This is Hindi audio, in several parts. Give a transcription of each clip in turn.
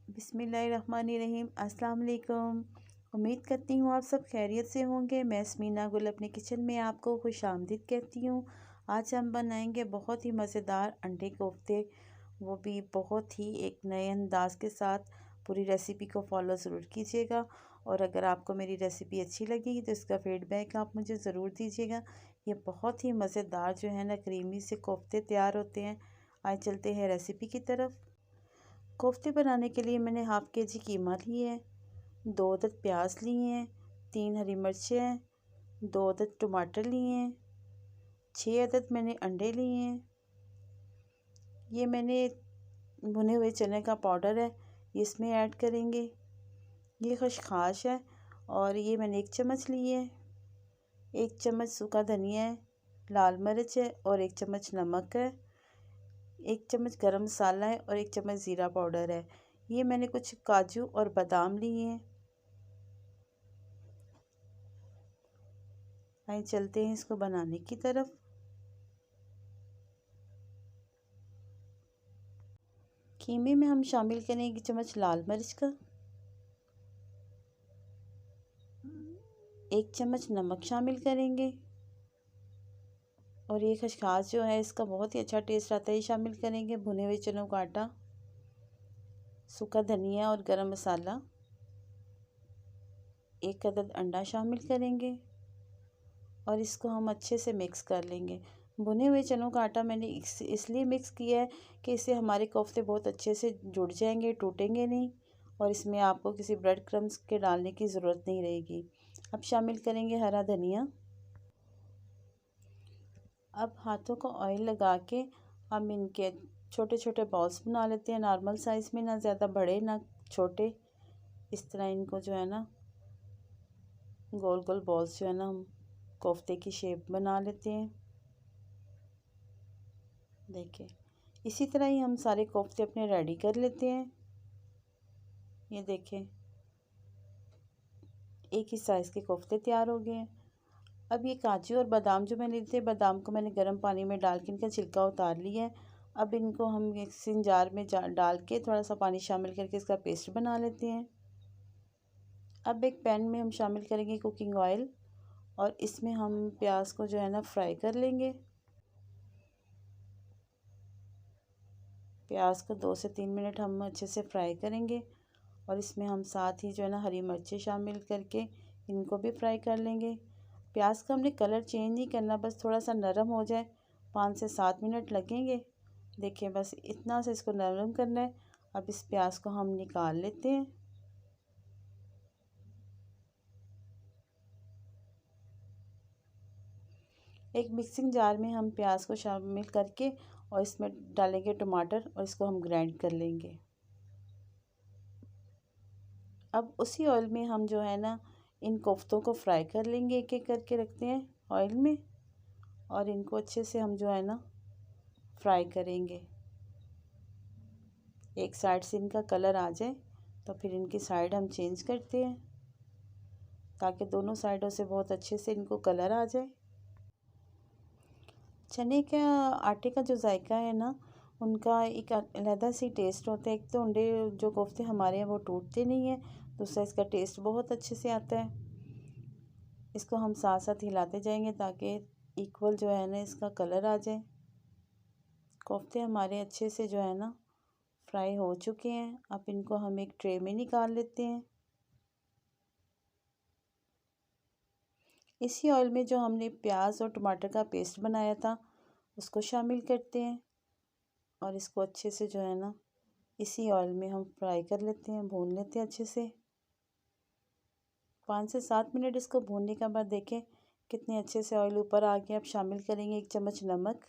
बिस्मिल्लाहिर्रहमानिर्रहीम। अस्सलाम वालेकुम। उम्मीद करती हूँ आप सब खैरियत से होंगे। मैं स्मीना गुल अपने किचन में आपको खुश आमदीद कहती हूँ। आज हम बनाएंगे बहुत ही मज़ेदार अंडे कोफ्ते, वो भी बहुत ही एक नए अंदाज के साथ। पूरी रेसिपी को फॉलो ज़रूर कीजिएगा और अगर आपको मेरी रेसिपी अच्छी लगी तो इसका फीडबैक आप मुझे ज़रूर दीजिएगा। ये बहुत ही मज़ेदार जो है ना क्रीमी से कोफ्ते तैयार होते हैं। आइए चलते हैं रेसिपी की तरफ। कोफ्ते बनाने के लिए मैंने हाफ़ केजी कीमा लिए है, 2 अदद प्याज लिए हैं, 3 हरी मिर्चें हैं, 2 अदद टमाटर लिए हैं, 6 अदद मैंने अंडे लिए हैं। ये मैंने भुने हुए चने का पाउडर है, ये इसमें ऐड करेंगे। ये खसखस है और ये मैंने 1 चम्मच लिए है। 1 चम्मच सूखा धनिया है, लाल मिर्च है और 1 चम्मच नमक है। 1 चम्मच गरम मसाला है और 1 चम्मच ज़ीरा पाउडर है। ये मैंने कुछ काजू और बादाम लिए हैं। आइए चलते हैं इसको बनाने की तरफ। कीमे में हम शामिल करेंगे 1 चम्मच लाल मिर्च का, 1 चम्मच नमक शामिल करेंगे और ये खसखस जो है इसका बहुत ही अच्छा टेस्ट आता है, ये शामिल करेंगे। भुने हुए चनों का आटा, सूखा धनिया और गरम मसाला, 1 अदद अंडा शामिल करेंगे और इसको हम अच्छे से मिक्स कर लेंगे। भुने हुए चनों का आटा मैंने इसलिए मिक्स किया है कि इससे हमारे कोफ्ते बहुत अच्छे से जुड़ जाएंगे, टूटेंगे नहीं और इसमें आपको किसी ब्रेड क्रम्स के डालने की ज़रूरत नहीं रहेगी। अब शामिल करेंगे हरा धनिया। अब हाथों को ऑयल लगा के हम इनके छोटे छोटे बॉल्स बना लेते हैं, नॉर्मल साइज़ में, ना ज़्यादा बड़े ना छोटे। इस तरह इनको जो है ना गोल गोल बॉल्स जो है ना हम कोफ्ते की शेप बना लेते हैं। देखिए इसी तरह ही हम सारे कोफ्ते अपने रेडी कर लेते हैं। ये देखें एक ही साइज़ के कोफ्ते तैयार हो गए हैं। अब ये काजू और बादाम जो मैंने लिए थे, बादाम को मैंने गर्म पानी में डाल के इनका छिलका उतार लिया है। अब इनको हम मिक्सिंग जार में डाल के थोड़ा सा पानी शामिल करके इसका पेस्ट बना लेते हैं। अब एक पैन में हम शामिल करेंगे कुकिंग ऑयल और इसमें हम प्याज को जो है ना फ्राई कर लेंगे। प्याज को 2 से 3 मिनट हम अच्छे से फ्राई करेंगे और इसमें हम साथ ही जो है ना हरी मिर्चें शामिल करके इनको भी फ्राई कर लेंगे। प्याज का हमने कलर चेंज नहीं करना, बस थोड़ा सा नरम हो जाए, 5 से 7 मिनट लगेंगे। देखिए बस इतना से इसको नरम करना है। अब इस प्याज को हम निकाल लेते हैं। एक मिक्सिंग जार में हम प्याज को शामिल करके और इसमें डालेंगे टमाटर और इसको हम ग्राइंड कर लेंगे। अब उसी ऑयल में हम जो है ना इन कोफ्तों को फ्राई कर लेंगे, एक एक करके रखते हैं ऑयल में और इनको अच्छे से हम जो है ना फ्राई करेंगे। एक साइड से इनका कलर आ जाए तो फिर इनकी साइड हम चेंज करते हैं ताकि दोनों साइडों से बहुत अच्छे से इनको कलर आ जाए। चने के आटे का जो जायका है ना उनका एक अलग सी टेस्ट होता है। एक तो अंडे जो कोफ्ते हमारे हैं वो टूटते नहीं हैं, दूसरा इसका टेस्ट बहुत अच्छे से आता है। इसको हम साथ साथ हिलाते जाएंगे ताकि इक्वल जो है ना इसका कलर आ जाए। कोफ्ते हमारे अच्छे से जो है ना फ्राई हो चुके हैं। अब इनको हम एक ट्रे में निकाल लेते हैं। इसी ऑयल में जो हमने प्याज और टमाटर का पेस्ट बनाया था उसको शामिल करते हैं और इसको अच्छे से जो है ना इसी ऑयल में हम फ्राई कर लेते हैं, भून लेते हैं अच्छे से। 5 से 7 मिनट इसको भूनने के बाद देखें कितने अच्छे से ऑयल ऊपर आ गया। अब शामिल करेंगे 1 चम्मच नमक,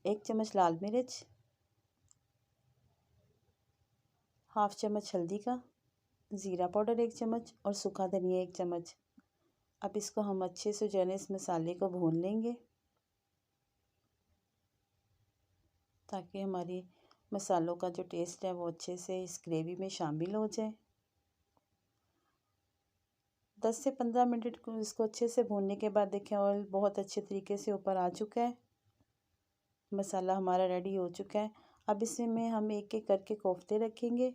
1 चम्मच लाल मिर्च, हाफ चम्मच हल्दी का, ज़ीरा पाउडर 1 चम्मच और सूखा धनिया 1 चम्मच। अब इसको हम अच्छे से जो है ना इस मसाले को भून लेंगे ताकि हमारी मसालों का जो टेस्ट है वो अच्छे से इस ग्रेवी में शामिल हो जाए। 10 से 15 मिनट को इसको अच्छे से भूनने के बाद देखें ऑयल बहुत अच्छे तरीके से ऊपर आ चुका है, मसाला हमारा रेडी हो चुका है। अब इसमें हम एक एक करके कोफ्ते रखेंगे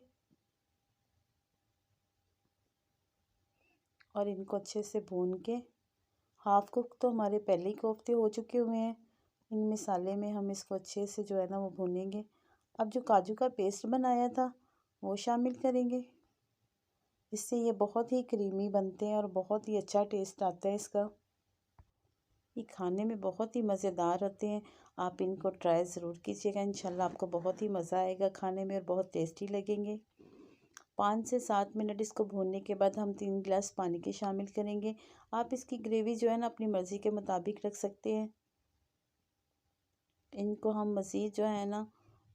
और इनको अच्छे से भून के, हाफ कुक तो हमारे पहले ही कोफ्ते हो चुके हुए हैं। इन मसाले में हम इसको अच्छे से जो है ना वो भूनेंगे। अब जो काजू का पेस्ट बनाया था वो शामिल करेंगे। इससे ये बहुत ही क्रीमी बनते हैं और बहुत ही अच्छा टेस्ट आता है इसका। ये खाने में बहुत ही मज़ेदार होते हैं। आप इनको ट्राई ज़रूर कीजिएगा, इंशाल्लाह आपको बहुत ही मज़ा आएगा खाने में और बहुत टेस्टी लगेंगे। 5 से 7 मिनट इसको भूनने के बाद हम 3 गिलास पानी के शामिल करेंगे। आप इसकी ग्रेवी जो है ना अपनी मर्ज़ी के मुताबिक रख सकते हैं। इनको हम मज़ीद जो है ना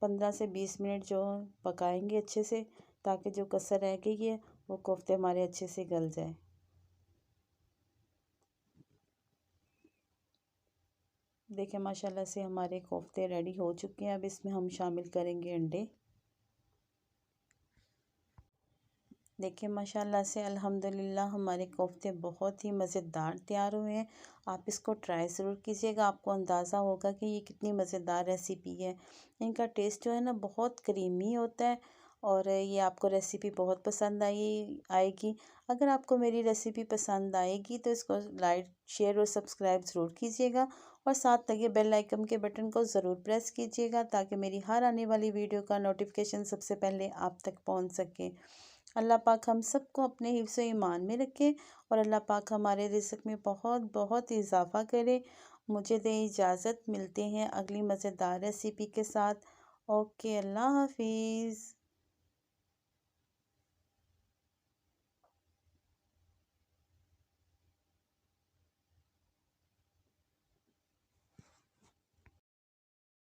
15 से 20 मिनट जो पकाएंगे अच्छे से, ताकि जो कसर रह गई है वो कोफ्ते हमारे अच्छे से गल जाए। देखिए माशाल्लाह से हमारे कोफ्ते रेडी हो चुके हैं। अब इसमें हम शामिल करेंगे अंडे। देखिए माशाल्लाह से अल्हम्दुलिल्लाह हमारे कोफ्ते बहुत ही मज़ेदार तैयार हुए हैं। आप इसको ट्राई ज़रूर कीजिएगा, आपको अंदाज़ा होगा कि ये कितनी मज़ेदार रेसिपी है। इनका टेस्ट जो है ना बहुत क्रीमी होता है और ये आपको रेसिपी बहुत पसंद आएगी। अगर आपको मेरी रेसिपी पसंद आएगी तो इसको लाइक शेयर और सब्सक्राइब ज़रूर कीजिएगा और साथ लगे बेल आइकन के बटन को ज़रूर प्रेस कीजिएगा, ताकि मेरी हर आने वाली वीडियो का नोटिफिकेशन सबसे पहले आप तक पहुंच सके। अल्लाह पाक हम सबको अपने हिफ्ज़ ईमान में रखे और अल्लाह पाक हमारे रिज़्क़ में बहुत बहुत इजाफ़ा करे। मुझे दे इजाज़त, मिलते हैं अगली मज़ेदार रेसिपी के साथ। ओके, अल्लाह हाफिज़।